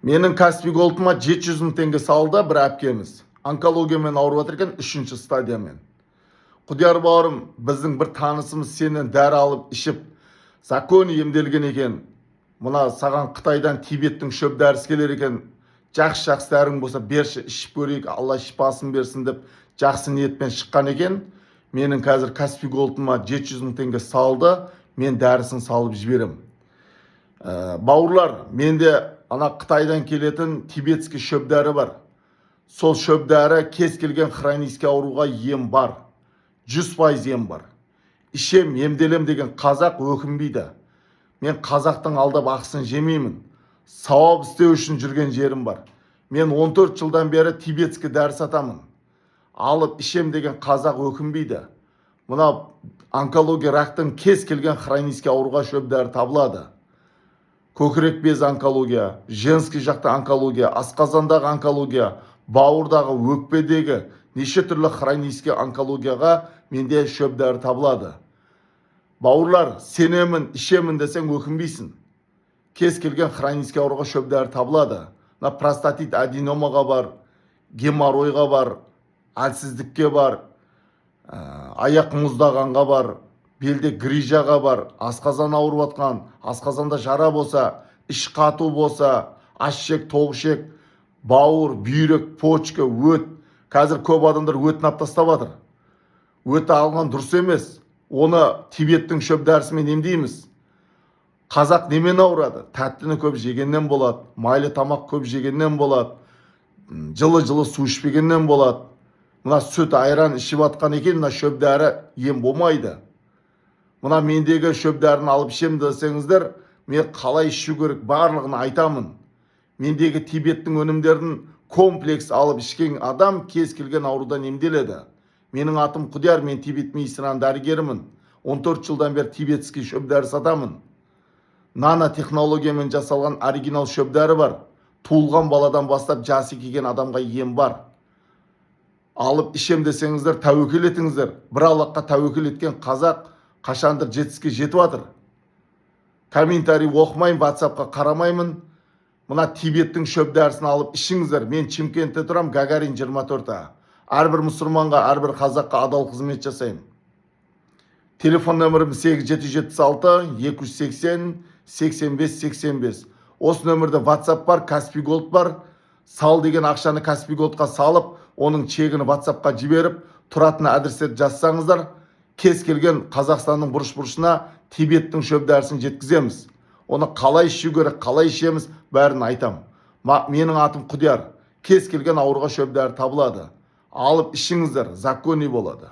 Менің Каспий Голдыма 700 мың теңге салды бір әпкеміз. Онкологиямен ауырып жатыр екен, 3-ші стадиямен. Құдияр бауырым, біздің бір танысымыз сенен дәрі алып ішіп, законы емделген екен. Мына саған Қытайдан Тибеттің шөп дәрісі келер екен. Жақсы дәрің болса берші, ішіп көрейік, Алла шипасын берсін деп жақсы ниетпен шыққан екен. Менің қазір Каспий Голдыма 700 мың теңге салды, мен дәрісін салып жіберем. Бауырлар, менде ана Қытайдан келетін тибетский шөп дәрі бар. Сол шөп дәрі кез келген хронический ауруға ем бар. 100% ем бар. Ішем, емделем деген қазақ өкінбейді. Мен қазақтың алдап ақысын жемеймін. Сауап істеу үшін жүрген жерім бар. Мен 14 жылдан бері тибетский дәрі сатамын. Алып ішем деген қазақ өкінбейді. Мына онкология, рактың кез келген хронический ауруға шөп дәрі табылады. Көкірек без онкология, женский жақта онкология, асқазандағы онкология, бауырдағы, өкпедегі неше түрлі хронический онкологияға менде шөп дәрі табылады. Бауырлар, сенемін, ішемін десең өкінбейсің. Кез келген хронический ауруға шөп дәрі табылады. Простатит аденомаға бар, геморройға бар, әлсіздікке бар, аяқ мұздағанға бар, белде грижаға бар, асқазан ауырып атқан, асқазанда жара болса, іш қату болса, ашшек, тоғышек, бауыр, бүйрек, почка, өт. Қазір көп адамдар өтін алып тастап жатыр. Өті алған дұрыс емес. Оны Тибеттің шөп дәрісімен емдейміз. Қазақ немен ауырады? Тәттіні көп жегеннен болады, майлы тамақ көп жегеннен болады, жылы су ішпегеннен болады. Мына сүт, айран ішіп атқан екен, мына шөп дәрі ем болмайды. Мына мендегі шөп дәріні алып ішем десеңіздер, мен қалай ішу керек барлығын айтамын. Мендегі Тибеттің өнімдерін комплекс алып ішкен адам кез келген аурудан емделеді. Менің атым Құдияр, мен Тибет медицинасының дәрігерімін. 14 жылдан бері тибетский шөп дәрі сатамын. Нано технологиямен жасалған оригинал шөп дәрі бар. Туылған баладан бастап жасы келген адамға ем бар. Алып ішем десеңіздер, тәуекел етіңіздер. Бір Аллахқа тәуекел еткен қазақ қашандыр жетістікке жетіп жатыр. Комментарий оқымаймын, WhatsAppқа қарамаймын. Мына Тибеттің шөп дәрісін алып ішіңіздер. Мен Чимкентте тұрам, Гагарин 24-та. Әрбір мұсылманға, әрбір қазаққа адал қызмет жасаймын. Телефон нөмірім 8776-280-85-85. Осы нөмірде WhatsApp бар, Каспий Голд бар. Сал деген ақшаны Каспий Голдқа салып, оның чегіні WhatsAppқа жіберіп, тұратын адрестерді жазсаңыздар, кез келген Қазақстанның бұрыш-бұрышына Тибеттің шөп дәрісін жеткіземіз. Оны қалай ішу керек, қалай ішеміз, бәрін айтам. Менің атым Құдияр. Кез келген ауруға шөп дәрі табылады. Алып ішіңіздер, законный болады.